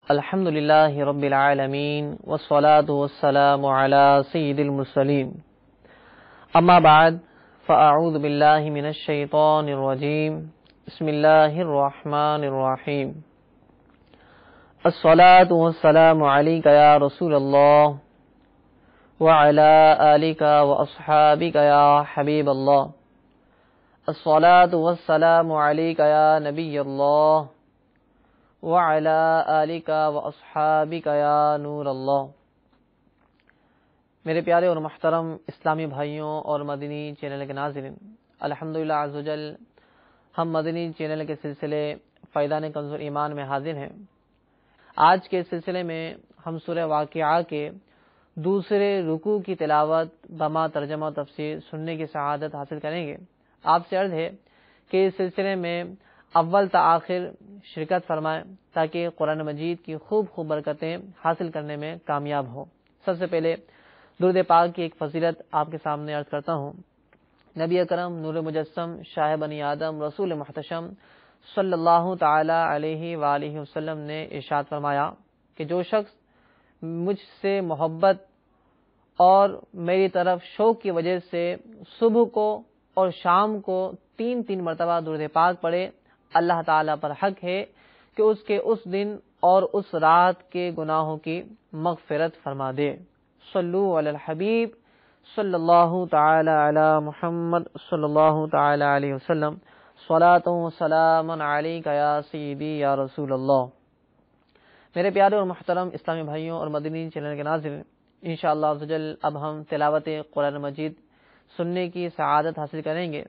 الحمد لله رب العالمين والصلاة والسلام على سيد المرسلين أما بعد فأعوذ بالله من الشيطان الرجيم بسم الله الرحمن الرحيم الصلاة والسلام عليك يا رسول الله وعلى آلك وأصحابك يا حبيب الله الصلاة والسلام عليك يا نبي الله وعلى آلك وأصحابك يا نور اللہ۔ میرے پیارے اور محترم اسلامی بھائیوں اور مدنی چینل کے ناظرین، الحمدللہ عز و جل ہم مدنی چینل کے سلسلے فیضان کنز ایمان میں حاضر ہیں۔ آج کے سلسلے میں ہم سورہ واقعہ کے دوسرے رکوع کی تلاوت بما ترجمہ و تفسیر سننے کی سعادت حاصل کریں گے۔ آپ سے عرض ہے کہ اس سلسلے میں اول تا آخر شرکت فرمائیں تاکہ قرآن مجید کی خوب برکتیں حاصل کرنے میں کامیاب ہو۔ سب سے پہلے درود پاک کی ایک فضیلت آپ کے سامنے عرض کرتا ہوں۔ نبی اکرم نور مجسم شاہ بنی آدم رسول محتشم صلی اللہ تعالی علیہ وآلہ وسلم نے ارشاد فرمایا کہ جو شخص مجھ سے محبت اور میری طرف شوق کی وجہ سے صبح کو اور شام کو 3 مرتبہ درود پاک پڑھے، اللہ تعالیٰ پر حق ہے کہ اس کے اس دن اور اس رات کے گناہوں کی مغفرت فرما دے۔ صلو علی الحبیب صلی اللہ تعالی علی محمد صلی اللہ تعالی علیہ وسلم، صلاۃ و سلام علیک یا سیدی یا رسول اللہ۔ میرے پیارے اور محترم اسلامی بھائیوں اور مدنی چینل کے ناظرین، انشاءاللہ عز و جل اب ہم تلاوت قرآن مجید سننے کی سعادت حاصل کریں گے،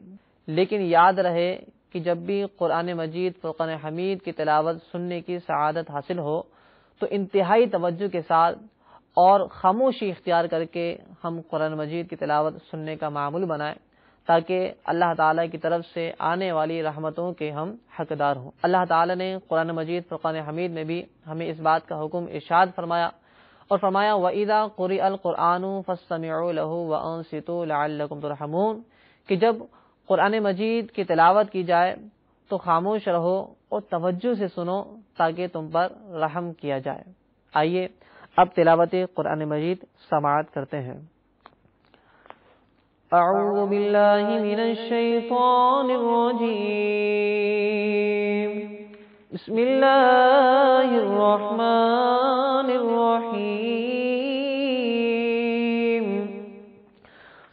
لیکن یاد رہے کہ جب بھی قرآن مجید فرقان حمید کی تلاوت سننے کی سعادت حاصل ہو تو انتہائی توجہ کے ساتھ اور خاموشی اختیار کر کے ہم قرآن مجید کی تلاوت سننے کا معمول بنائیں تاکہ اللہ تعالیٰ کی طرف سے آنے والی رحمتوں کے ہم حقدار ہوں۔ اللہ تعالیٰ نے قرآن مجید فرقان حمید میں بھی ہمیں اس بات کا حکم ارشاد فرمایا اور فرمایا وَإِذَا قُرِئَ الْقُرْآنُ فَاسْتَمِعُوا لَهُ وَأَنصِتُوا لَعَلَّكُمْ تُرْحَمُونَ کہ جب قرآن مجید کی تلاوت کی جائے تو خاموش رہو اور توجہ سے سنو تاکہ تم پر رحم کیا جائے۔ آئیے اب تلاوت قرآن مجید سماعت کرتے ہیں۔ اعوذ باللہ من الشیطان الرجیم، بسم اللہ الرحمن الرحیم،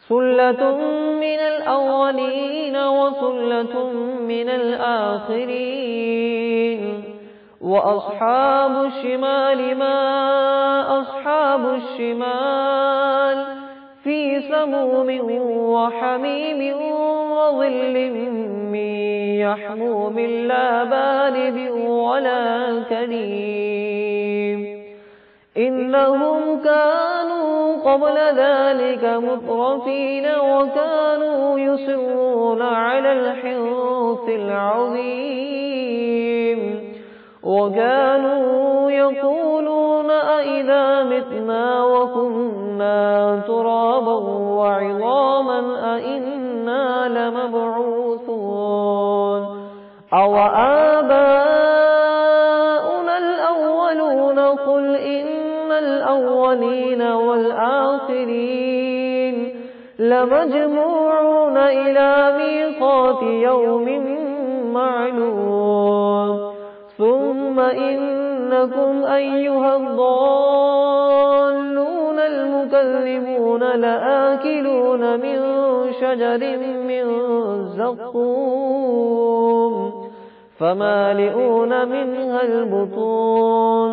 ثلۃ من الاولین وثلۃ من الآخرین واصحاب الشمال ما اصحاب الشمال فی سموم وحمیم وظل من یحموم لا بارد ولا کریم انہم كانوا قبل ذلك مترفين وكانوا يصرون على الحنث العظيم وكانوا يقولون أئذا متنا وكنا ترابا وعظاما أئنا لمبعوثون أو آباؤنا الأولون قل إن الأولين والآخرين لمجموعون إلى ميقات يوم معلوم ثم إنكم أيها الضالون المكذبون لآكلون من شجر من زقوم فمالئون منها البطون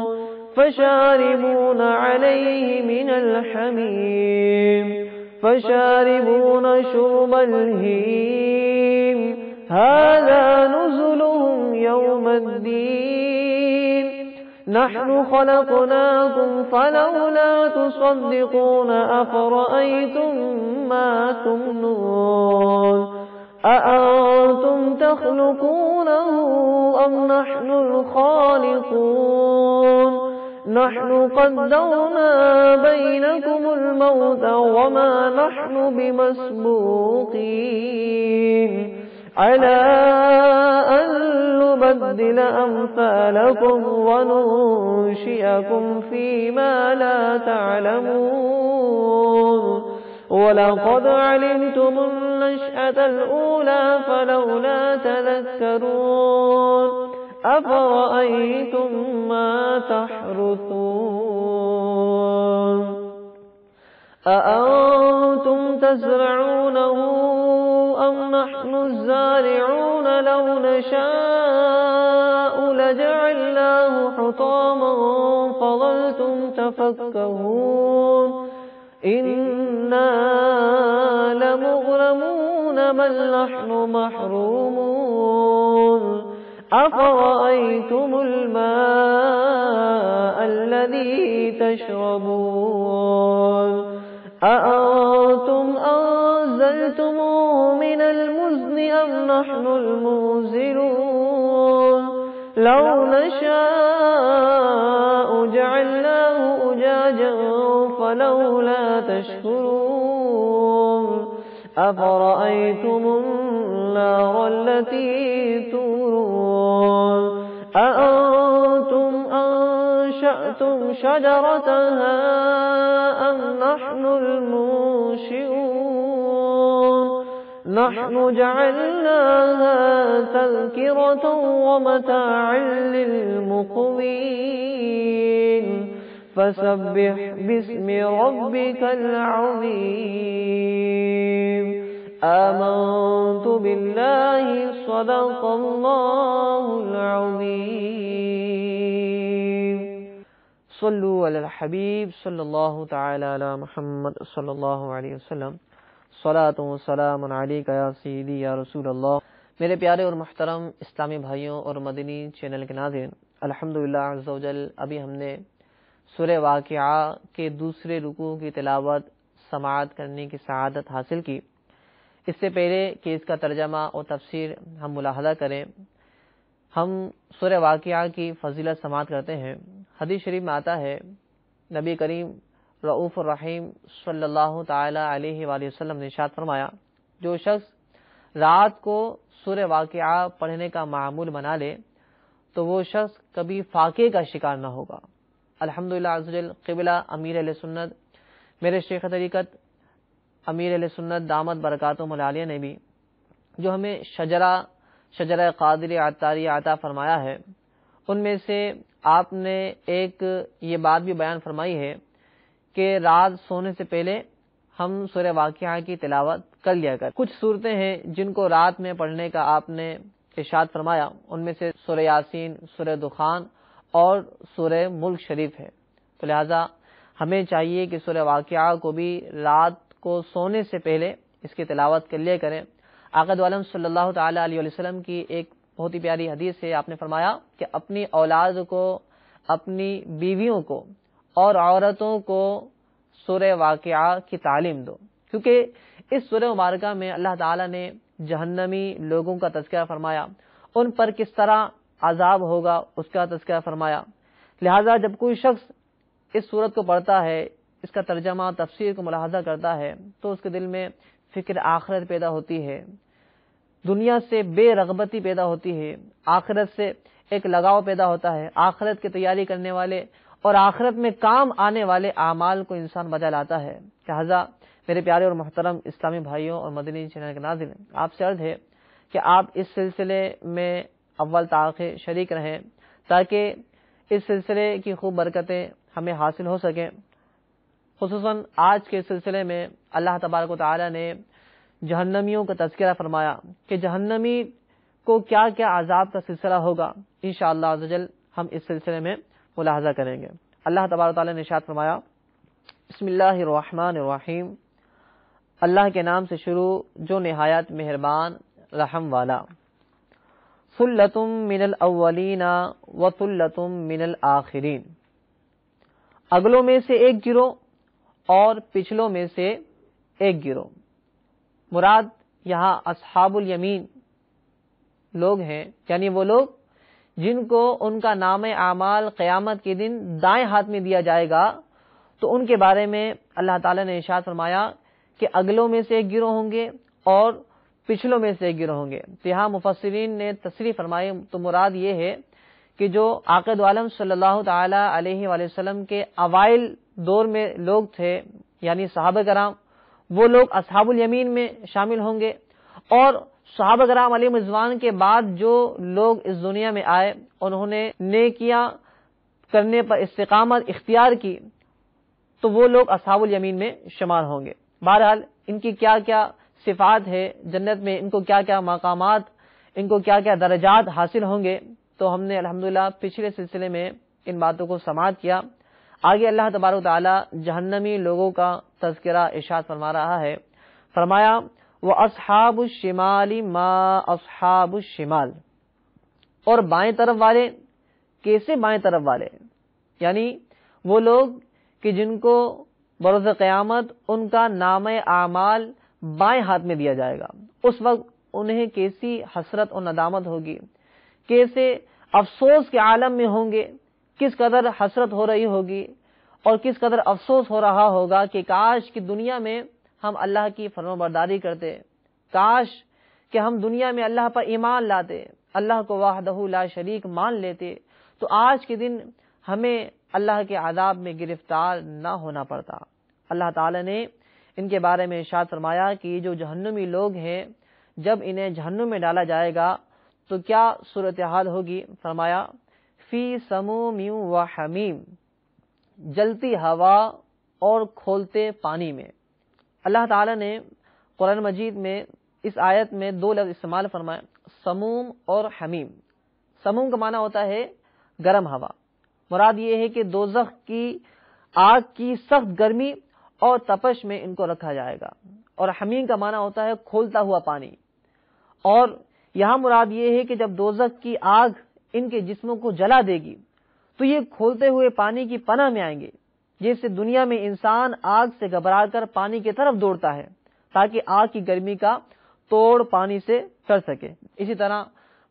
فشاربون عليه من الحميم فشاربون شرب الهيم هذا نزلهم يوم الدين نحن خلقناكم فلولا تصدقون أفرأيتم ما تمنون أأنتم تخلقونه أم نحن الخالقون نحن قدرنا بينكم الموت وما نحن بمسبوقين على أن نبدل أمثالكم وننشئكم ونفتنكم فيما لا تعلمون ولقد علمتم النشأة الأولى فلولا تذكرون أفرأيتم ما تحرثون أأنتم تزرعونه أم نحن الزارعون لو نشاء لجعلناه حطاما فظلتم تفكهون إنا لمغرمون بل نحن محرومون أفرأيتم الماء الذي تشربون أأنتم أنزلتموه من المزن أم نحن المنزلون لو نشاء جعلناه أجاجا فلولا تشكرون أفرأيتم النار التي تورون أأنتم أنشأتم شجرتها أم نحن المنشئون نحن جعلناها تذكرة ومتاعا للمقوين فسبح باسم ربك العظيم آمنت بالله صدق الله العظيم صلوا على الحبيب صلی اللہ تعالی علی محمد صلی اللہ علیہ وسلم صلاۃ و سلام علیک یا سیدی یا رسول اللہ۔ میرے پیارے اور محترم اسلامی بھائیوں اور مدنی چینل کے ناظرین، الحمدللہ عز و جل ابھی ہم نے سورہ واقعہ کے دوسرے رکوع کی تلاوت سماعت کرنے کی سعادت حاصل کی۔ اس سے پہلے کہ اس کا ترجمہ اور تفسیر ہم ملاحظہ کریں، ہم سورہ واقعہ کی فضیلت سماعت کرتے ہیں۔ حدیث شریف میں آتا ہے، نبی کریم رؤوف الرحیم صلی اللہ تعالی علیہ وآلہ وسلم نے ارشاد فرمایا، جو شخص رات کو سورہ واقعہ پڑھنے کا معمول بنا لے تو وہ شخص کبھی فاقے کا شکار نہ ہوگا۔ الحمدللہ عز و جل قبلہ امیر اہل سنت میرے شیخ طریقت امیر اہل سنت دامت برکاتہم العالیہ نے بھی جو ہمیں شجرہ قادری عطاری عطا فرمایا ہے، ان میں سے آپ نے ایک یہ بات بھی بیان فرمائی ہے کہ رات سونے سے پہلے ہم سورہ واقعہ کی تلاوت کر لیا کر۔ کچھ صورتیں ہیں جن کو رات میں پڑھنے کا آپ نے ارشاد فرمایا، ان میں سے سورہ یاسین، سورہ دخان اور سورہ ملک شریف ہے۔ تو لہٰذا ہمیں چاہیے کہ سورہ واقعہ کو بھی رات کو سونے سے پہلے اس کی تلاوت کر لیا کریں۔ آقا دو عالم صلی اللہ تعالی علیہ وسلم کی ایک بہت ہی پیاری حدیث ہے، آپ نے فرمایا کہ اپنی اولاد کو، اپنی بیویوں کو اور عورتوں کو سورہ واقعہ کی تعلیم دو، کیونکہ اس سورہ مبارکہ میں اللہ تعالیٰ نے جہنمی لوگوں کا تذکرہ فرمایا، ان پر کس طرح عذاب ہوگا اس کا تذکرہ فرمایا۔ لہٰذا جب کوئی شخص اس سورت کو پڑھتا ہے، اس کا ترجمہ تفسیر کو ملاحظہ کرتا ہے تو اس کے دل میں فکر آخرت پیدا ہوتی ہے، دنیا سے بے رغبتی پیدا ہوتی ہے، آخرت سے ایک لگاؤ پیدا ہوتا ہے، آخرت کی تیاری کرنے والے اور آخرت میں کام آنے والے اعمال کو انسان بجا لاتا ہے۔ لہذا میرے پیارے اور محترم اسلامی بھائیوں اور مدنی چینل کے ناظرین، آپ سے عرض ہے کہ آپ اس سلسلے میں اول تاخیر شریک رہیں تاکہ اس سلسلے کی خوب برکتیں ہمیں حاصل ہو سکیں۔ خصوصاً آج کے سلسلے میں اللہ تبارک و تعالی نے جہنمیوں کا تذکرہ فرمایا کہ جہنمی کو کیا کیا عذاب کا سلسلہ ہوگا، انشاءاللہ عز و جل ہم اس سلسلے میں ملاحظہ کریں گے۔ اللہ تبارک و تعالی نے ارشاد فرمایا، بسم اللہ الرحمن الرحیم، اللہ کے نام سے شروع جو نہایت مہربان رحم والا۔ ثلۃ من الاولین وثلۃ من الآخرین، اگلوں میں سے ایک گروہ اور پچھلوں میں سے ایک گروہ۔ مراد یہاں اصحاب الیمین لوگ ہیں، یعنی وہ لوگ جن کو ان کا نام اعمال قیامت کے دن دائیں ہاتھ میں دیا جائے گا، تو ان کے بارے میں اللہ تعالیٰ نے ارشاد فرمایا کہ اگلوں میں سے ایک گروہ ہوں گے اور پچھلوں میں سے ایک گروہ ہوں گے۔ تو یہاں مفسرین نے تصریح فرمائی، تو مراد یہ ہے کہ جو عاقد عالم صلی اللہ تعالی علیہ وآلہ وسلم کے اوائل دور میں لوگ تھے یعنی صحابہ کرام، وہ لوگ اصحاب الیمین میں شامل ہوں گے، اور صحابہ کرام علیہم رضوان کے بعد جو لوگ اس دنیا میں آئے انہوں نے نیکیاں کرنے پر استقامت اختیار کی تو وہ لوگ اصحاب الیمین میں شمار ہوں گے۔ بہرحال ان کی کیا کیا صفات ہے جنت میں، ان کو کیا کیا مقامات، ان کو کیا کیا درجات حاصل ہوں گے، تو ہم نے الحمدللہ پچھلے سلسلے میں ان باتوں کو سماعت کیا۔ آگے اللہ تبارک و تعالی جہنمی لوگوں کا تذکرہ ارشاد فرما رہا ہے، فرمایا وَأَصْحَابُ الشِّمَالِ مَا أَصْحَابُ الشِّمَالِ، اور بائیں طرف والے کیسے بائیں طرف والے، یعنی وہ لوگ کہ جن کو بروز قیامت ان کا نامہ اعمال بائیں ہاتھ میں دیا جائے گا، اس وقت انہیں کیسی حسرت اور ندامت ہوگی، کیسے افسوس کے عالم میں ہوں گے، کس قدر حسرت ہو رہی ہوگی اور کس قدر افسوس ہو رہا ہوگا کہ کاش کہ دنیا میں ہم اللہ کی فرمانبرداری کرتے، کاش کہ ہم دنیا میں اللہ پر ایمان لاتے، اللہ کو وحدہ لا شریک مان لیتے، تو آج کے دن ہمیں اللہ کے عذاب میں گرفتار نہ ہونا پڑتا۔ اللہ تعالی نے ان کے بارے میں ارشاد فرمایا کہ یہ جو جہنمی لوگ ہیں جب انہیں جہنم میں ڈالا جائے گا تو کیا صورتحال ہوگی، فرمایا فی سموم و حمیم، جلتی ہوا اور کھولتے پانی میں۔ اللہ تعالی نے قرآن مجید میں اس آیت میں دو لفظ استعمال فرمائے، سموم اور حمیم۔ سموم کا معنی ہوتا ہے گرم ہوا، مراد یہ ہے کہ دوزخ کی آگ کی سخت گرمی اور تپش میں ان کو رکھا جائے گا، اور حمیم کا معنی ہوتا ہے کھولتا ہوا پانی۔ اور یہاں مراد یہ ہے کہ جب دوزخ کی آگ ان کے جسموں کو جلا دے گی تو یہ کھولتے ہوئے پانی کی پناہ میں آئیں گے، جیسے دنیا میں انسان آگ سے گھبرا کر پانی کی طرف دوڑتا ہے تاکہ آگ کی گرمی کا توڑ پانی سے کر سکے۔ اسی طرح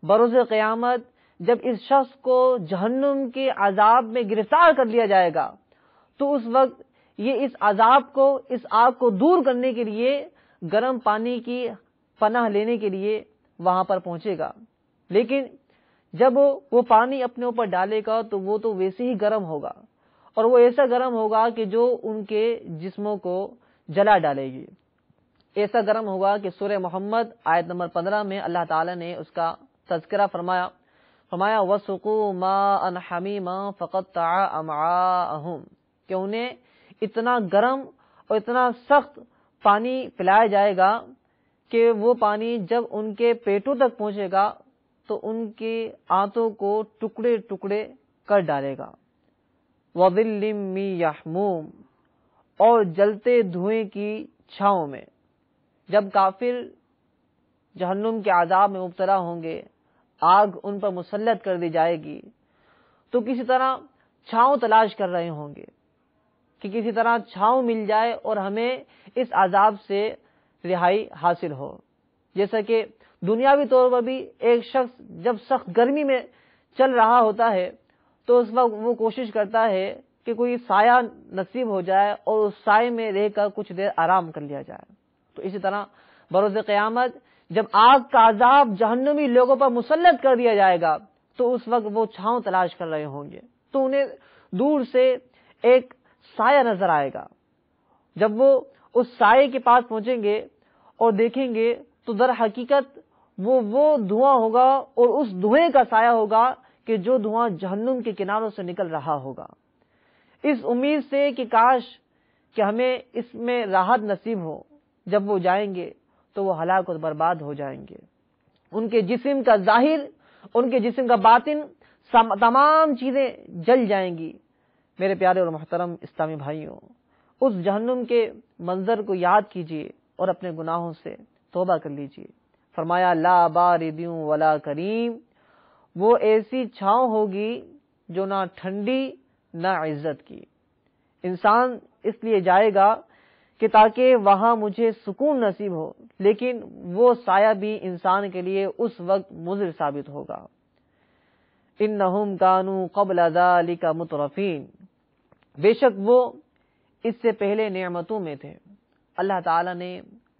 بروز قیامت جب اس شخص کو جہنم کے عذاب میں گرفتار کر لیا جائے گا تو اس وقت یہ اس عذاب کو، اس آگ کو دور کرنے کے لیے گرم پانی کی پناہ لینے کے لیے وہاں پر پہنچے گا، لیکن جب وہ پانی اپنے اوپر ڈالے گا تو وہ تو ویسے ہی گرم ہوگا، اور وہ ایسا گرم ہوگا کہ جو ان کے جسموں کو جلا ڈالے گی۔ ایسا گرم ہوگا کہ سورہ محمد آیت نمبر 15 میں اللہ تعالی نے اس کا تذکرہ فرمایا وَسُقُوا مَاءً حَمِيمًا فَقَطَّعَ أَمْعَاءَهُمْ، کہ انہیں اتنا گرم اور اتنا سخت پانی پلایا جائے گا کہ وہ پانی جب ان کے پیٹوں تک پہنچے گا تو ان کی آنتوں کو ٹکڑے ٹکڑے کر ڈالے گا۔ وَظِلٍّ مِّن يَحْمُومٍ، اور جلتے دھوئیں کی چھاؤں میں۔ جب کافر جہنم کے عذاب میں مبتلا ہوں گے، آگ ان پر مسلط کر دی جائے گی تو کسی طرح چھاؤں تلاش کر رہے ہوں گے کہ کسی طرح چھاؤں مل جائے اور ہمیں اس عذاب سے رہائی حاصل ہو۔ جیسا کہ دنیاوی طور پر بھی ایک شخص جب سخت گرمی میں چل رہا ہوتا ہے تو اس وقت وہ کوشش کرتا ہے کہ کوئی سایہ نصیب ہو جائے اور اس سائے میں رہ کر کچھ دیر آرام کر لیا جائے۔ تو اسی طرح بروز قیامت جب آگ کا عذاب جہنمی لوگوں پر مسلط کر دیا جائے گا تو اس وقت وہ چھاؤں تلاش کر رہے ہوں گے، تو انہیں دور سے ایک سایہ نظر آئے گا۔ جب وہ اس سائے کے پاس پہنچیں گے اور دیکھیں گے تو در حقیقت وہ دھواں ہوگا، اور اس دھوئیں کا سایہ ہوگا کہ جو دھواں جہنم کے کناروں سے نکل رہا ہوگا، اس امید سے کہ کاش کہ ہمیں اس میں راحت نصیب ہو۔ جب وہ جائیں گے تو وہ ہلاک اور برباد ہو جائیں گے، ان کے جسم کا ظاہر، ان کے جسم کا باطن، تمام چیزیں جل جائیں گی۔ میرے پیارے اور محترم اسلامی بھائیوں، اس جہنم کے منظر کو یاد کیجیے اور اپنے گناہوں سے توبہ کر لیجیے۔ فرمایا لا بارد ولا کریم، وہ ایسی چھاؤں ہوگی جو نہ ٹھنڈی نہ عزت کی۔ انسان اس لیے جائے گا کہ تاکہ وہاں مجھے سکون نصیب ہو، لیکن وہ سایہ بھی انسان کے لیے اس وقت مضر ثابت ہوگا۔ انہم کانوا قبل ذلک مترفین، بے شک وہ اس سے پہلے نعمتوں میں تھے۔ اللہ تعالی نے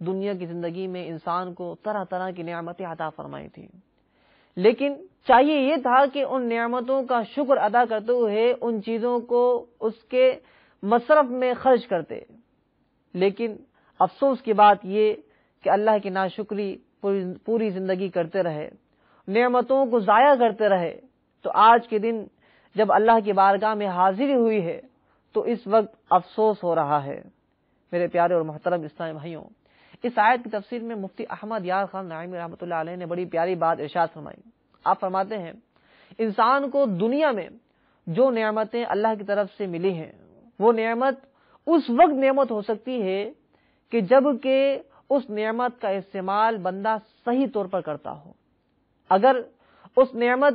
دنیا کی زندگی میں انسان کو طرح طرح کی نعمتیں عطا فرمائی تھی، لیکن چاہیے یہ تھا کہ ان نعمتوں کا شکر ادا کرتے ہوئے ان چیزوں کو اس کے مصرف میں خرچ کرتے، لیکن افسوس کی بات یہ کہ اللہ کی ناشکری پوری زندگی کرتے رہے، نعمتوں کو ضائع کرتے رہے۔ تو آج کے دن جب اللہ کی بارگاہ میں حاضری ہوئی ہے تو اس وقت افسوس ہو رہا ہے۔ میرے پیارے اور محترم اسلامی بھائیوں، اس آیت کی تفسیر میں مفتی احمد یار خان نعیمی رحمۃ اللہ علیہ نے بڑی پیاری بات ارشاد فرمائی۔ آپ فرماتے ہیں انسان کو دنیا میں جو نعمتیں اللہ کی طرف سے ملی ہیں وہ نعمت اس وقت نعمت ہو سکتی ہے کہ جب کہ اس نعمت کا استعمال بندہ صحیح طور پر کرتا ہو۔ اگر اس نعمت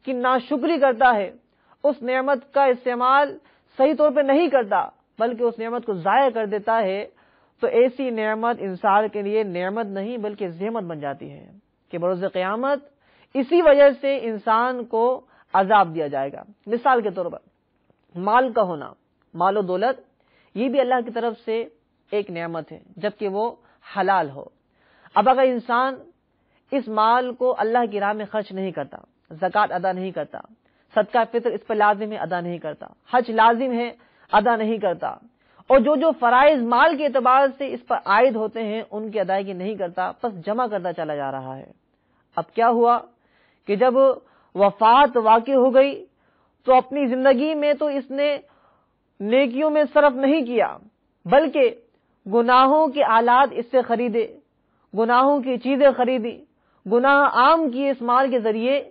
کی ناشکری کرتا ہے، اس نعمت کا استعمال صحیح طور پہ نہیں کرتا بلکہ اس نعمت کو ضائع کر دیتا ہے، تو ایسی نعمت انسان کے لیے نعمت نہیں بلکہ زحمت بن جاتی ہے کہ بروز قیامت اسی وجہ سے انسان کو عذاب دیا جائے گا۔ مثال کے طور پر مال کا ہونا، مال و دولت، یہ بھی اللہ کی طرف سے ایک نعمت ہے جبکہ وہ حلال ہو۔ اب اگر انسان اس مال کو اللہ کی راہ میں خرچ نہیں کرتا، زکوٰۃ ادا نہیں کرتا، صدقہ فطر اس پر لازم ہے ادا نہیں کرتا، حج لازم ہے ادا نہیں کرتا، اور جو فرائض مال کے اعتبار سے اس پر عائد ہوتے ہیں ان کی ادائیگی نہیں کرتا، بس جمع کرتا چلا جا رہا ہے۔ اب کیا ہوا کہ جب وفات واقع ہو گئی تو اپنی زندگی میں تو اس نے نیکیوں میں صرف نہیں کیا بلکہ گناہوں کے آلات اس سے خریدے، گناہوں کی چیزیں خریدی، گناہ عام کیے اس مال کے ذریعے،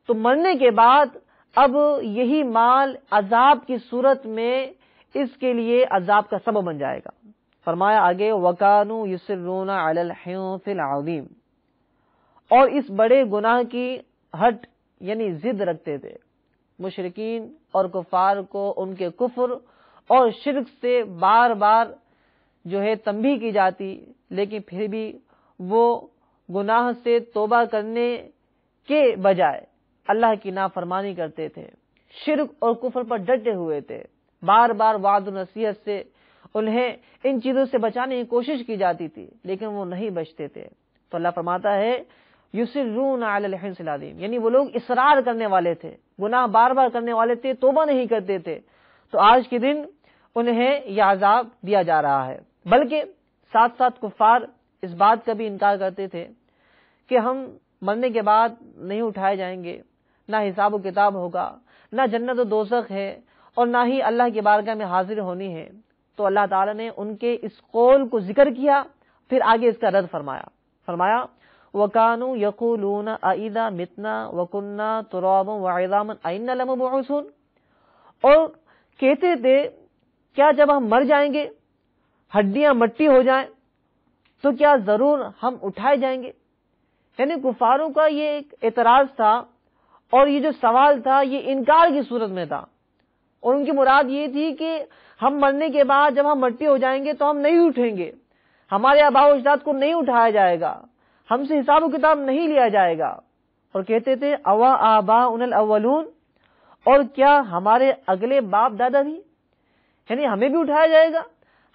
تو مرنے کے بعد اب یہی مال عذاب کی صورت میں اس کے لیے عذاب کا سبب بن جائے گا۔ فرمایا آگے وَكَانُوا يُصِرُّونَ عَلَى الْحِنثِ الْعَظِيمِ، اور اس بڑے گناہ کی ہٹ یعنی ضد رکھتے تھے۔ مشرکین اور کفار کو ان کے کفر اور شرک سے بار بار جو ہے تنبیہ کی جاتی، لیکن پھر بھی وہ گناہ سے توبہ کرنے کے بجائے اللہ کی نافرمانی کرتے تھے، شرک اور کفر پر ڈٹے ہوئے تھے۔ بار بار وعظ و نصیحت سے انہیں ان چیزوں سے بچانے کی کوشش کی جاتی تھی لیکن وہ نہیں بچتے تھے۔ تو اللہ فرماتا ہے یُصِرُّونَ عَلَى الْحِنثِ الْعَظِيمِ، یعنی وہ لوگ اصرار کرنے والے تھے، گناہ بار بار کرنے والے تھے، توبہ نہیں کرتے تھے، تو آج کے دن انہیں یہ عذاب دیا جا رہا ہے۔ بلکہ ساتھ ساتھ کفار اس بات کا بھی انکار کرتے تھے کہ ہم مرنے کے بعد نہیں اٹھائے جائیں گے، نہ حساب و کتاب ہوگا، نہ جنت و دوزخ ہے، اور نہ ہی اللہ کی بارگاہ میں حاضر ہونی ہے۔ تو اللہ تعالیٰ نے ان کے اس قول کو ذکر کیا، پھر آگے اس کا رد فرمایا وَكَانُوا يَقُولُونَ أَإِذَا مِتْنَا وَكُنَّا تُرَابًا وَعِظَامًا أَإِنَّا لَمَبْعُوثُونَ، اور کہتے تھے کیا جب ہم مر جائیں گے، ہڈیاں مٹی ہو جائیں، تو کیا ضرور ہم اٹھائے جائیں گے؟ یعنی کفاروں کا یہ ایک اعتراض تھا، اور یہ جو سوال تھا یہ انکار کی صورت میں تھا، اور ان کی مراد یہ تھی کہ ہم مرنے کے بعد جب ہم مٹی ہو جائیں گے تو ہم نہیں اٹھیں گے، ہمارے آباء و اجداد کو نہیں اٹھایا جائے گا، ہم سے حساب و کتاب نہیں لیا جائے گا۔ اور کہتے تھے اوا آباؤنا الاولون، اور کیا ہمارے اگلے باپ دادا بھی، یعنی ہمیں بھی اٹھایا جائے گا،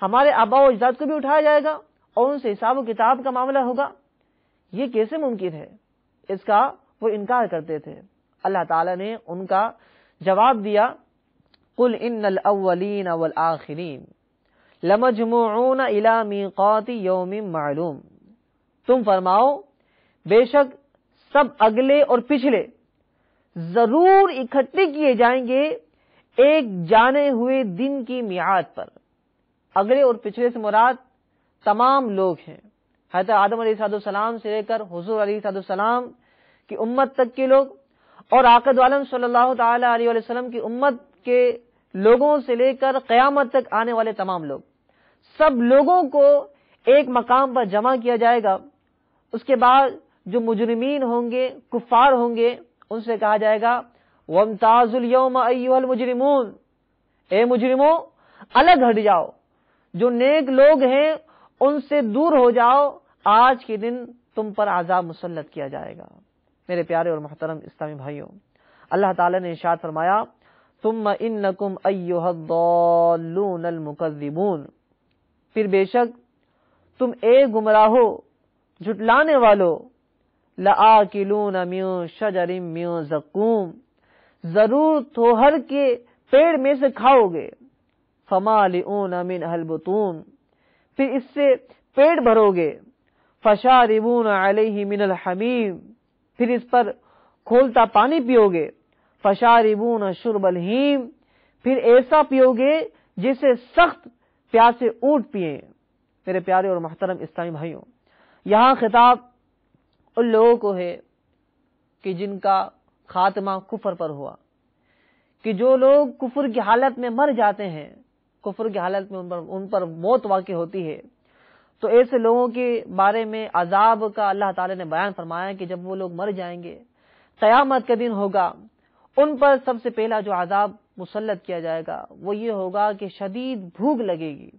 ہمارے آباء و اجداد کو بھی اٹھایا جائے گا اور ان سے حساب و کتاب کا معاملہ ہوگا؟ یہ کیسے ممکن ہے؟ اس کا وہ انکار کرتے تھے۔ اللہ تعالیٰ نے ان کا جواب دیا قُلْ إِنَّ الْأَوَّلِينَ وَالْآخِرِينَ لَمَجْمُوعُونَ إِلَى مِيقَاتِ يَوْمٍ مَّعْلُومٍ، تم فرماؤ بے شک سب اگلے اور پچھلے ضرور اکٹھے کیے جائیں گے ایک جانے ہوئے دن کی میعاد پر۔ اگلے اور پچھلے سے مراد تمام لوگ ہیں، حضرت آدم علیہ السلام سے لے کر حضور علیہ السلام کی امت تک کے لوگ، اور آقا عالم صلی اللہ تعالی علیہ وسلم کی امت کے لوگوں سے لے کر قیامت تک آنے والے تمام لوگ، سب لوگوں کو ایک مقام پر جمع کیا جائے گا۔ اس کے بعد جو مجرمین ہوں گے، کفار ہوں گے، ان سے کہا جائے گا وَامْتَازُوا الْيَوْمَ أَيُّهَا الْمُجْرِمُونَ، اے مجرموں الگ ہٹ جاؤ، جو نیک لوگ ہیں ان سے دور ہو جاؤ، آج کے دن تم پر عذاب مسلط کیا جائے گا۔ میرے پیارے اور محترم اسلامی بھائیوں، اللہ تعالیٰ نے ارشاد فرمایا ثُمَّ إِنَّكُمْ أَيُّهَا الضَّالُّونَ الْمُكَذِّبُونَ، پھر بے شک تم اے گمراہو، جھٹلانے والو، لآکلون من شجر من زقوم، ضرور توہر کے پیڑ میں سے کھاؤ گے، فمالئون منہ البطون، پھر اس سے پیٹ بھرو گے، فشاربون علیہ من الحمیم، پھر اس پر کھولتا پانی پیو گے، فشاربون شرب الہیم، پھر ایسا پیو گے جسے سخت پیاسے اونٹ پیئیں۔ میرے پیارے اور محترم اسلامی بھائیوں، یہاں خطاب ان لوگوں کو ہے کہ جن کا خاتمہ کفر پر ہوا، کہ جو لوگ کفر کی حالت میں مر جاتے ہیں، کفر کی حالت میں ان پر موت واقع ہوتی ہے، تو ایسے لوگوں کے بارے میں عذاب کا اللہ تعالی نے بیان فرمایا کہ جب وہ لوگ مر جائیں گے، قیامت کا دن ہوگا، ان پر سب سے پہلا جو عذاب مسلط کیا جائے گا وہ یہ ہوگا کہ شدید بھوک لگے گی،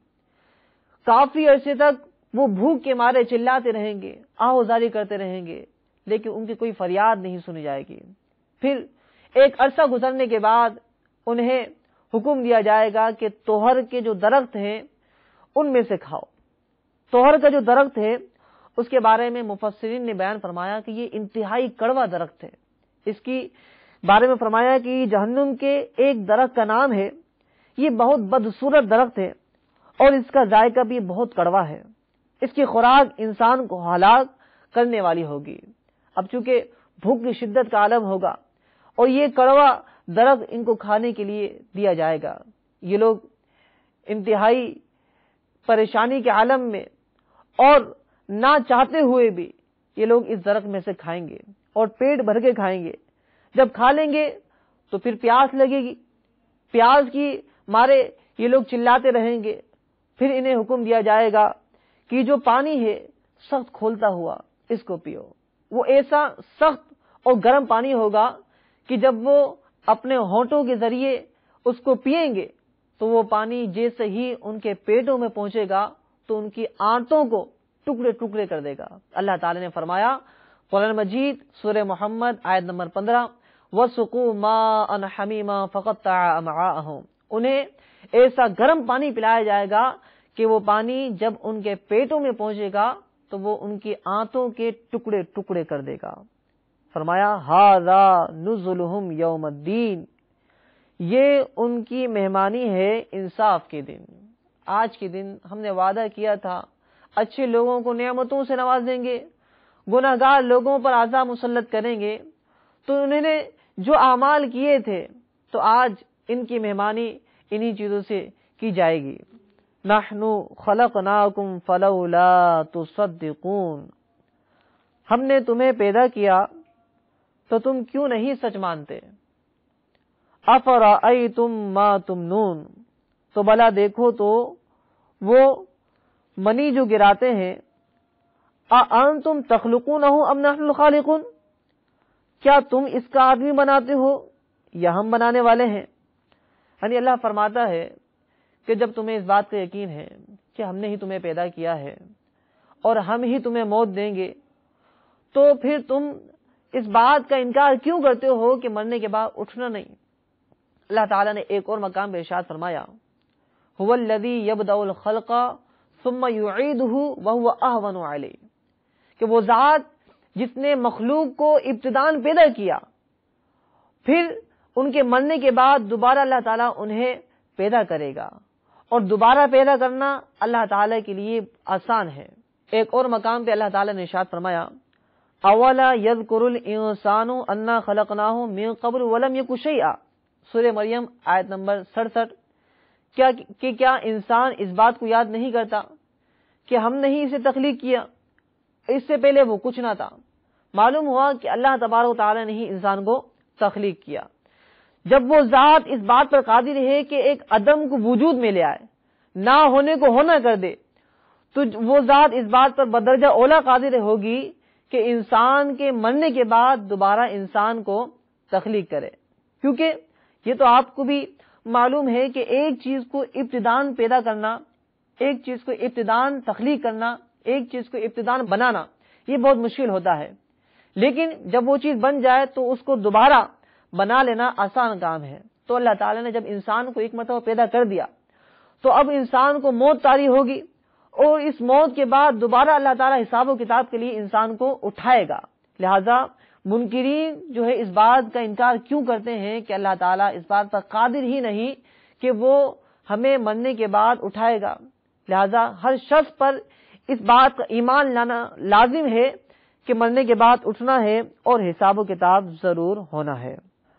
کافی عرصے تک وہ بھوک کے مارے چلاتے رہیں گے، آہوزاری کرتے رہیں گے، لیکن ان کی کوئی فریاد نہیں سنی جائے گی۔ پھر ایک عرصہ گزرنے کے بعد انہیں حکم دیا جائے گا کہ توہر کے جو درخت ہیں ان میں سے کھاؤ۔ توہر کا جو درخت ہے اس کے بارے میں مفسرین نے بیان فرمایا کہ یہ انتہائی کڑوا درخت ہے۔ اس کی بارے میں فرمایا کہ جہنم کے ایک درخت کا نام ہے، یہ بہت بدصورت درخت ہے اور اس کا ذائقہ بھی بہت کڑوا ہے، اس کی خوراک انسان کو ہلاک کرنے والی ہوگی۔ اب چونکہ بھوک کی شدت کا عالم ہوگا اور یہ کڑوا درخت ان کو کھانے کے لیے دیا جائے گا، یہ لوگ انتہائی پریشانی کے عالم میں اور نہ چاہتے ہوئے بھی یہ لوگ اس درخت میں سے کھائیں گے اور پیٹ بھر کے کھائیں گے۔ جب کھا لیں گے تو پھر پیاس لگے گی، پیاس کی مارے یہ لوگ چلاتے رہیں گے، پھر انہیں حکم دیا جائے گا کہ جو پانی ہے سخت کھولتا ہوا اس کو پیو۔ وہ ایسا سخت اور گرم پانی ہوگا کہ جب وہ اپنے ہونٹوں کے ذریعے اس کو پیئیں گے تو وہ پانی جیسے ہی ان کے پیٹوں میں پہنچے گا تو ان کی آنتوں کو ٹکڑے ٹکڑے کر دے گا۔ اللہ تعالی نے فرمایا قرآن مجید سورہ محمد آیت نمبر 15، وَسُقُوا مَاءً حَمِيمًا فَقَطَّعَ أَمْعَاءَهُمْ، انہیں ایسا گرم پانی پلایا جائے گا کہ وہ پانی جب ان کے پیٹوں میں پہنچے گا تو وہ ان کی آنتوں کے ٹکڑے ٹکڑے کر دے گا۔ فرمایا هَذَا نُزُلُهُمْ يَوْمَ الدِّينِ، یہ ان کی مہمانی ہے انصاف کے دن۔ آج کے دن ہم نے وعدہ کیا تھا اچھے لوگوں کو نعمتوں سے نوازیں گے، گناہگار لوگوں پر عذاب مسلط کریں گے، تو انہوں نے جو اعمال کیے تھے تو آج ان کی مہمانی انہی چیزوں سے کی جائے گی۔ نحن خلقناکم فلولا تصدقون، ہم نے تمہیں پیدا کیا تو تم کیوں نہیں سچ مانتے؟ افرأیتم ما تمنون، تو بھلا دیکھو تو وہ منی جو گراتے ہیں، اانتم تخلقونہ ام نحن الخالقون، کیا تم اس کا آدمی بناتے ہو یا ہم بنانے والے ہیں؟ یعنی اللہ فرماتا ہے کہ جب تمہیں اس بات کا یقین ہے کہ ہم نے ہی تمہیں پیدا کیا ہے اور ہم ہی تمہیں موت دیں گے، تو پھر تم اس بات کا انکار کیوں کرتے ہو کہ مرنے کے بعد اٹھنا نہیں؟ اللہ تعالیٰ نے ایک اور مقام پہ ارشاد فرمایا هو الذی یبدأ الخلق ثم یعیدہ وہو اہون علیہ، کہ وہ ذات جس نے مخلوق کو ابتداءً پیدا کیا، پھر ان کے مرنے کے بعد دوبارہ اللہ تعالیٰ انہیں پیدا کرے گا، اور دوبارہ پیدا کرنا اللہ تعالیٰ کے لیے آسان ہے۔ ایک اور مقام پہ اللہ تعالیٰ نے ارشاد فرمایا اولا یذکر الانسان انا خلقناہ من قبل ولم یک شیئا، سورہ مریم آیت نمبر 67، کیا انسان اس بات کو یاد نہیں کرتا کہ ہم نے ہی اسے تخلیق کیا، اس سے پہلے وہ کچھ نہ تھا۔ معلوم ہوا کہ اللہ تبارک و تعالیٰ نے ہی انسان کو تخلیق کیا۔ جب وہ ذات اس بات پر قادر ہے کہ ایک عدم کو وجود میں لے آئے، نہ ہونے کو ہونا کر دے، تو وہ ذات اس بات پر بدرجہ اولا قادر ہوگی کہ انسان کے مرنے کے بعد دوبارہ انسان کو تخلیق کرے۔ کیونکہ یہ تو آپ کو بھی معلوم ہے کہ ایک چیز کو ابتداءً پیدا کرنا، ایک چیز کو ابتداءً تخلیق کرنا، ایک چیز کو ابتداءً بنانا، یہ بہت مشکل ہوتا ہے، لیکن جب وہ چیز بن جائے تو اس کو دوبارہ بنا لینا آسان کام ہے۔ تو اللہ تعالیٰ نے جب انسان کو ایک مرتبہ پیدا کر دیا تو اب انسان کو موت طاری ہوگی، اور اس موت کے بعد دوبارہ اللہ تعالیٰ حساب و کتاب کے لیے انسان کو اٹھائے گا، لہذا منکرین جو ہے اس بات کا انکار کیوں کرتے ہیں کہ اللہ تعالیٰ اس بات پر قادر ہی نہیں کہ وہ ہمیں مرنے کے بعد اٹھائے گا. لہذا ہر شخص پر اس بات کا ایمان لانا لازم ہے کہ مرنے کے بعد اٹھنا ہے اور حساب و کتاب ضرور ہونا ہے.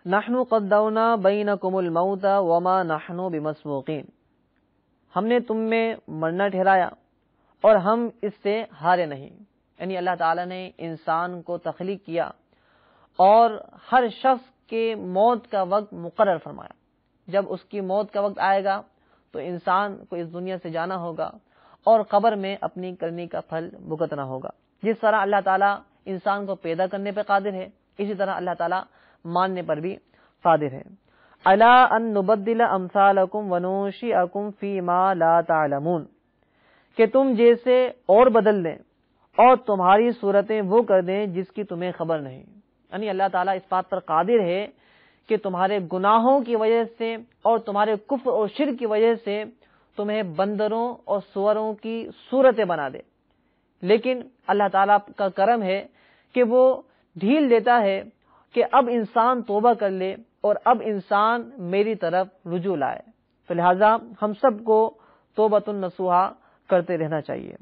نحن قدرنا بینکم الموت وما نحن بمسبوقین، ہم نے تم میں مرنا ٹھہرایا اور ہم اس سے ہارے نہیں. یعنی اللہ تعالیٰ نے انسان کو تخلیق کیا اور ہر شخص کے موت کا وقت مقرر فرمایا. جب اس کی موت کا وقت آئے گا تو انسان کو اس دنیا سے جانا ہوگا اور قبر میں اپنی کرنی کا پھل بھگتنا ہوگا. جس طرح اللہ تعالیٰ انسان کو پیدا کرنے پہ قادر ہے، اسی طرح اللہ تعالیٰ ماننے پر بھی قادر ہے. الا ان نبدل امثالکم وننشئکم فیما لا تعلمون، کہ تم جیسے اور بدل دیں اور تمہاری صورتیں وہ کر دیں جس کی تمہیں خبر نہیں. یعنی اللہ تعالیٰ اس بات پر قادر ہے کہ تمہارے گناہوں کی وجہ سے اور تمہارے کفر اور شرک کی وجہ سے تمہیں بندروں اور سوروں کی صورتیں بنا دے. لیکن اللہ تعالیٰ کا کرم ہے کہ وہ ڈھیل دیتا ہے کہ اب انسان توبہ کر لے اور اب انسان میری طرف رجوع لائے. تو لہٰذا ہم سب کو توبۃ النصوحہ کرتے رہنا چاہیے.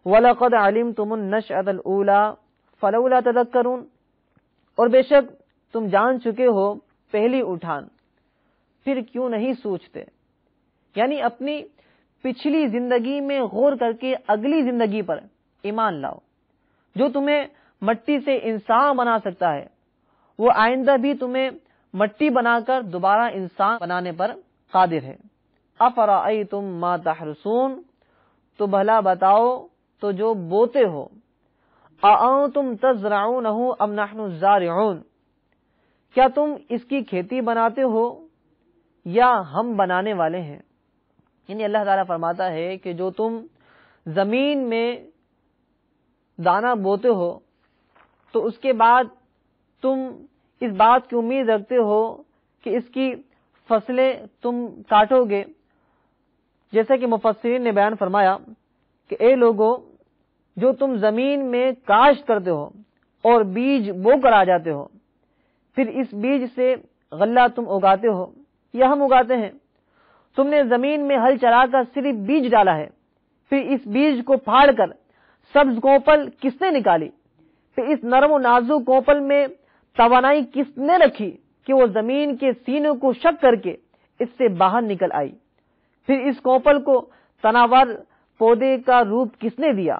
وَلَقَدْ عَلِمْتُمُ النَّشْأَةَ الْأُولَىٰ فَلَوْلَا تَذَكَّرُونَ، اور بے شک تم جان چکے ہو پہلی اٹھان، پھر کیوں نہیں سوچتے. یعنی اپنی پچھلی زندگی میں غور کر کے اگلی زندگی پر ایمان لاؤ. جو تمہیں مٹی سے انسان بنا سکتا ہے وہ آئندہ بھی تمہیں مٹی بنا کر دوبارہ انسان بنانے پر قادر ہے. افرأیتم ما تحرثون، تو بھلا بتاؤ تو جو بوتے ہو. اانتم تزرعونہ ام نحن الزارعون، کیا تم اس کی کھیتی بناتے ہو یا ہم بنانے والے ہیں. یعنی اللہ تعالیٰ فرماتا ہے کہ جو تم زمین میں دانہ بوتے ہو تو اس کے بعد تم اس بات کی امید رکھتے ہو کہ اس کی فصلیں تم کاٹو گے. جیسا کہ مفسرین نے بیان فرمایا کہ اے لوگو، جو تم زمین میں کاشت کرتے ہو اور بیج بو کر آ جاتے ہو، پھر اس بیج سے غلہ تم اگاتے ہو یا ہم اگاتے ہیں. تم نے زمین میں ہل چلا کر صرف بیج ڈالا ہے، پھر اس بیج کو پھاڑ کر سبز کوپل کس نے نکالی؟ پھر اس نرم و نازک کوپل میں توانائی کس نے رکھی کہ وہ زمین کے سینے کو شک کر کے اس سے باہر نکل آئی؟ پھر اس کوپل کو تناور پودے کا روپ کس نے دیا؟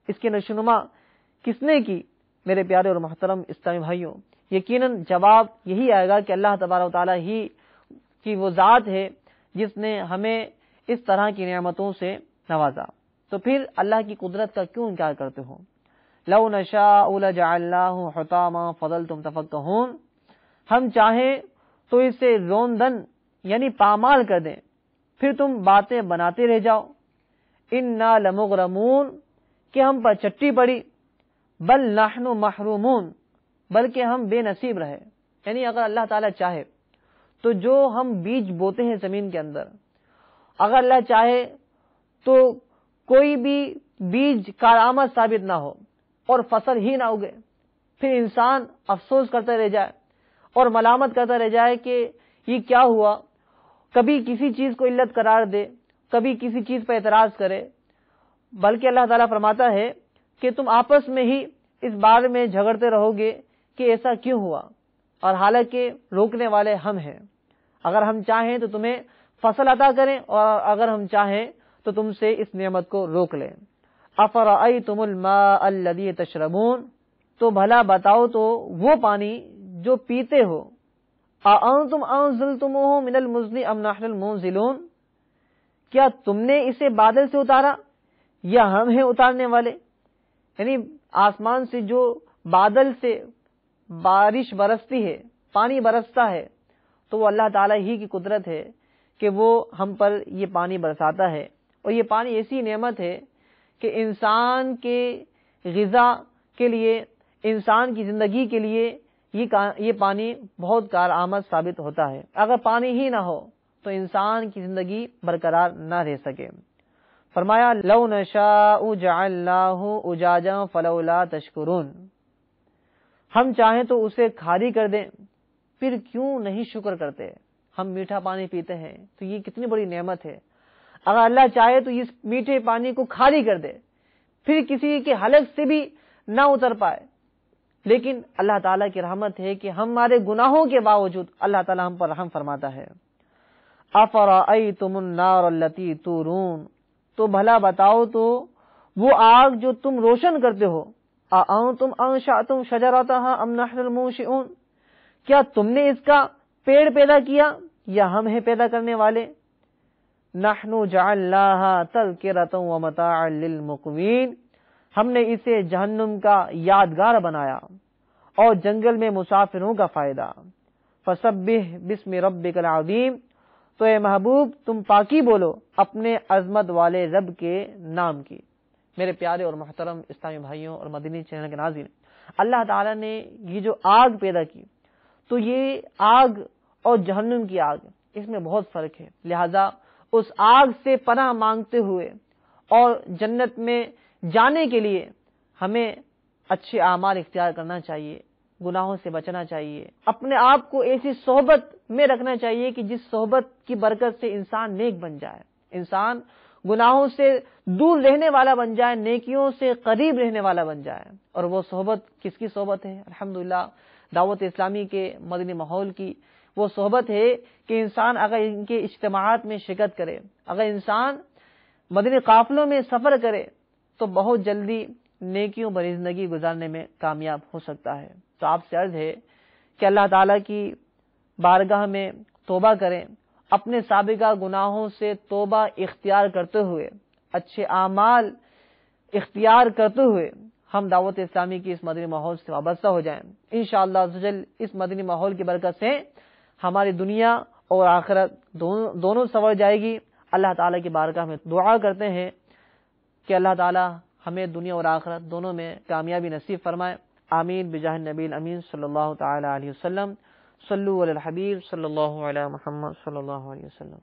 اس کے نشوونما کس نے کی؟ میرے پیارے اور محترم اسلامی بھائیوں، یقیناً جواب یہی آئے گا کہ اللہ تبارک و تعالیٰ ہی کی وہ ذات ہے جس نے ہمیں اس طرح کی نعمتوں سے نوازا. تو پھر اللہ کی قدرت کا کیوں انکار کرتے ہو؟ لو نشاء لجعلناه حطاما فظلتم تفکہون، ہم چاہیں تو اسے روندن یعنی پامال کر دیں، پھر تم باتیں بناتے رہ جاؤ. انا لمغرمون، کہ ہم پر چٹی پڑی. بل نحن محرومون، بلکہ ہم بے نصیب رہے. یعنی اگر اللہ تعالیٰ چاہے تو جو ہم بیج بوتے ہیں زمین کے اندر، اگر اللہ چاہے تو کوئی بھی بیج کارآمد ثابت نہ ہو اور فصل ہی نہ اگے، پھر انسان افسوس کرتا رہ جائے اور ملامت کرتا رہ جائے کہ یہ کیا ہوا. کبھی کسی چیز کو علت قرار دے، کبھی کسی چیز پر اعتراض کرے. بلکہ اللہ تعالیٰ فرماتا ہے کہ تم آپس میں ہی اس بارے میں جھگڑتے رہو گے کہ ایسا کیوں ہوا، اور حالانکہ روکنے والے ہم ہیں. اگر ہم چاہیں تو تمہیں فصل عطا کریں اور اگر ہم چاہیں تو تم سے اس نعمت کو روک لیں. افرأیتم الماء الذی تشربون، تو بھلا بتاؤ تو وہ پانی جو پیتے ہو. اانتم انزلتموہ من المزن ام نحن المنزلون، کیا تم نے اسے بادل سے اتارا یا ہم ہیں اتارنے والے. یعنی آسمان سے جو بادل سے بارش برستی ہے، پانی برستا ہے، تو وہ اللہ تعالیٰ ہی کی قدرت ہے کہ وہ ہم پر یہ پانی برساتا ہے. اور یہ پانی ایسی نعمت ہے کہ انسان کے غذا کے لیے، انسان کی زندگی کے لیے یہ پانی بہت کارآمد ثابت ہوتا ہے. اگر پانی ہی نہ ہو تو انسان کی زندگی برقرار نہ رہ سکے. فرمایا لو نشاء جعلناہ اجاجا فلولا تشکرون، ہم چاہیں تو اسے کھاری کر دیں، پھر کیوں نہیں شکر کرتے؟ ہم میٹھا پانی پیتے ہیں تو یہ کتنی بڑی نعمت ہے، اگر اللہ چاہے تو اس میٹھے پانی کو کھاری کر دے، پھر کسی کے حلق سے بھی نہ اتر پائے، لیکن اللہ تعالیٰ کی رحمت ہے کہ ہمارے گناہوں کے باوجود اللہ تعالیٰ ہم پر رحم فرماتا ہے۔ افرأیتم النار التی تورون، تو بھلا بتاؤ تو وہ آگ جو تم روشن کرتے ہو، اانتم انشأتم شجرتها ام نحن المنشئون، کیا تم نے اس کا پیڑ پیدا کیا یا ہم ہیں پیدا کرنے والے؟ نحن جعلناها تذکرۃ ومتاعا للمقوین، ہم نے اسے جہنم کا یادگار بنایا اور جنگل میں مسافروں کا فائدہ۔ فسبح باسم ربک العظیم، تو اے محبوب تم پاکی بولو اپنے عظمت والے رب کے نام کی۔ میرے پیارے اور محترم اسلامی بھائیوں اور مدنی چینل کے ناظرین، اللہ تعالیٰ نے یہ جو آگ پیدا کی، تو یہ آگ اور جہنم کی آگ، اس میں بہت فرق ہے، لہذا اس آگ سے پناہ مانگتے ہوئے اور جنت میں جانے کے لیے ہمیں اچھے اعمال اختیار کرنا چاہیے، گناہوں سے بچنا چاہیے، اپنے آپ کو ایسی صحبت میں رکھنا چاہیے کہ جس صحبت کی برکت سے انسان نیک بن جائے، انسان گناہوں سے دور رہنے والا بن جائے، نیکیوں سے قریب رہنے والا بن جائے۔ اور وہ صحبت کس کی صحبت ہے؟ الحمدللہ دعوت اسلامی کے مدنی ماحول کی وہ صحبت ہے کہ انسان اگر ان کے اجتماعات میں شرکت کرے، اگر انسان مدنی قافلوں میں سفر کرے تو بہت جلدی نیکیوں بھری زندگی گزارنے میں کامیاب ہو سکتا ہے۔ تو آپ سے عرض ہے کہ اللہ تعالیٰ کی بارگاہ میں توبہ کریں، اپنے سابقہ گناہوں سے توبہ اختیار کرتے ہوئے، اچھے اعمال اختیار کرتے ہوئے ہم دعوت اسلامی کی اس مدنی ماحول سے وابستہ ہو جائیں۔ انشاءاللہ عزوجل اس مدنی ماحول کی برکت سے ہماری دنیا اور آخرت دونوں سنور جائے گی۔ اللہ تعالیٰ کی بارگاہ میں دعا کرتے ہیں کہ اللہ تعالیٰ ہمیں دنیا اور آخرت دونوں میں کامیابی نصیب فرمائے، آمین بجاہ النبی الامین صلی اللہ تعالی علیہ وسلم۔ صلو علی الحبیب صلی اللہ علیہ محمد صلی اللہ علیہ وسلم۔